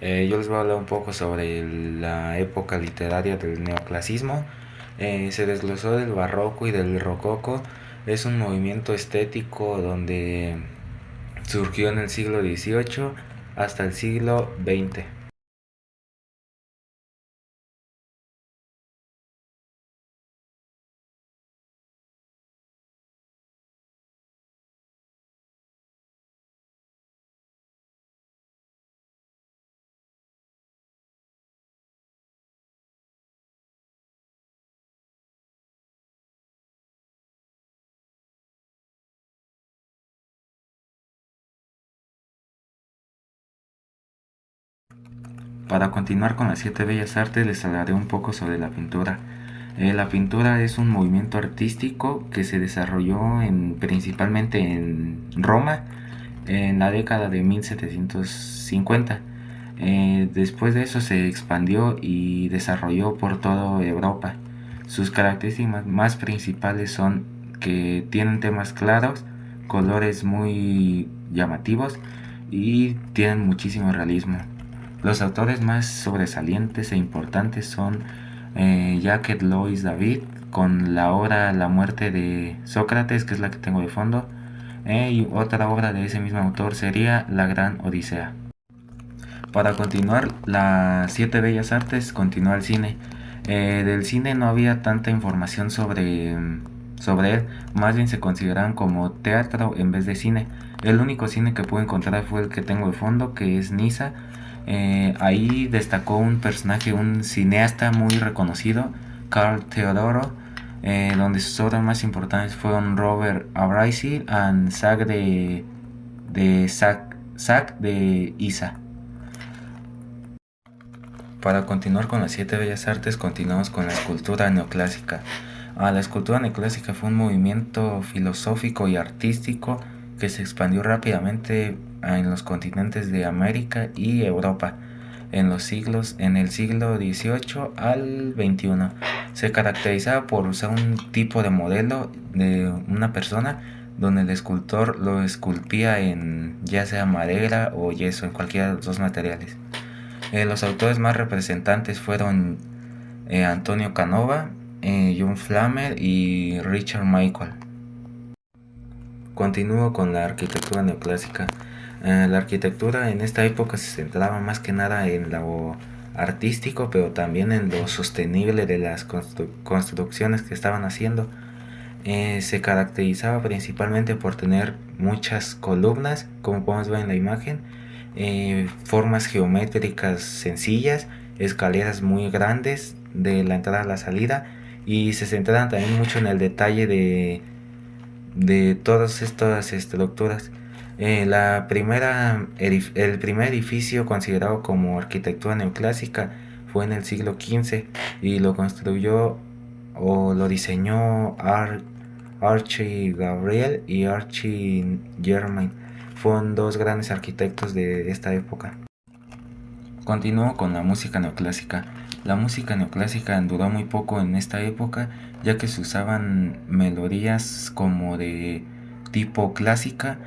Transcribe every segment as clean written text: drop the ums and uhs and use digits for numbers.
Yo les voy a hablar un poco sobre la época literaria del neoclasismo. Se desglosó del barroco y del rococó. Es un movimiento estético donde surgió en el siglo XVIII hasta el siglo XX. Para continuar con las siete bellas artes les hablaré un poco sobre la pintura. La pintura es un movimiento artístico que se desarrolló principalmente en Roma en la década de 1750. Después de eso se expandió y desarrolló por toda Europa. Sus características más principales son que tienen temas claros, colores muy llamativos y tienen muchísimo realismo. Los autores más sobresalientes e importantes son Jacques Louis David con la obra La muerte de Sócrates, que es la que tengo de fondo, y otra obra de ese mismo autor sería La Gran Odisea. Para continuar, las siete bellas artes continúa el cine. Del cine no había tanta información sobre él, más bien se consideraban como teatro en vez de cine. El único cine que pude encontrar fue el que tengo de fondo, que es Nisa. Ahí destacó un personaje, un cineasta muy reconocido, Carl Teodoro, donde sus obras más importantes fueron Robert Abraisi y Zack de Isa. Para continuar con las siete bellas artes, continuamos con la escultura neoclásica. La escultura neoclásica fue un movimiento filosófico y artístico que se expandió rápidamente en los continentes de América y Europa en el siglo XVIII al XXI. Se caracterizaba por usar un tipo de modelo de una persona donde el escultor lo esculpía en ya sea madera o yeso, en cualquiera de los dos materiales. Los autores más representantes fueron Antonio Canova, John Flamer y Richard Michael. Continúo con la arquitectura neoclásica. La arquitectura en esta época se centraba más que nada en lo artístico, pero también en lo sostenible de las construcciones que estaban haciendo. Se caracterizaba principalmente por tener muchas columnas, como podemos ver en la imagen, formas geométricas sencillas, escaleras muy grandes de la entrada a la salida, y se centraban también mucho en el detalle de todas estas estructuras. El primer edificio considerado como arquitectura neoclásica fue en el siglo XV y lo construyó o lo diseñó Archie Gabriel y Archie Germain. Fueron dos grandes arquitectos de esta época. Continúo con la música neoclásica. La música neoclásica duró muy poco en esta época, ya que se usaban melodías como de tipo clásica,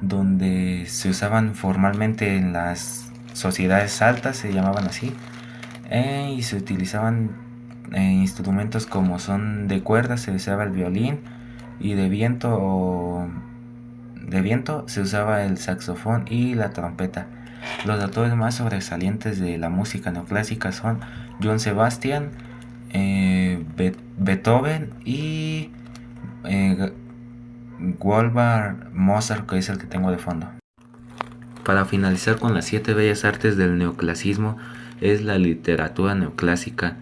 donde se usaban formalmente en las sociedades altas, se llamaban así, y se utilizaban instrumentos como son de cuerdas, se usaba el violín, y de viento se usaba el saxofón y la trompeta. Los autores más sobresalientes de la música neoclásica son Johann Sebastian, Beethoven y eh, Wolfgang Mozart, que es el que tengo de fondo. Para finalizar con las siete bellas artes del neoclasismo es la literatura neoclásica.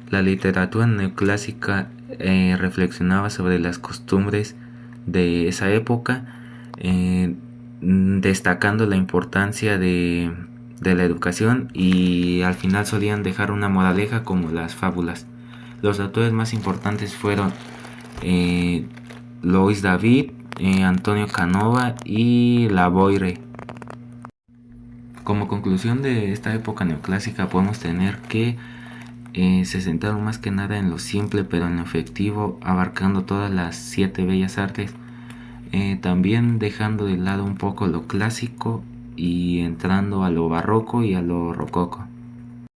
La literatura neoclásica reflexionaba sobre las costumbres de esa época, destacando la importancia de la educación, y al final solían dejar una moraleja como las fábulas. Los autores más importantes fueron Louis David, Antonio Canova y Lavoisier. Como conclusión de esta época neoclásica podemos tener que se centraron más que nada en lo simple pero en lo efectivo, abarcando todas las siete bellas artes, también dejando de lado un poco lo clásico y entrando a lo barroco y a lo rococó.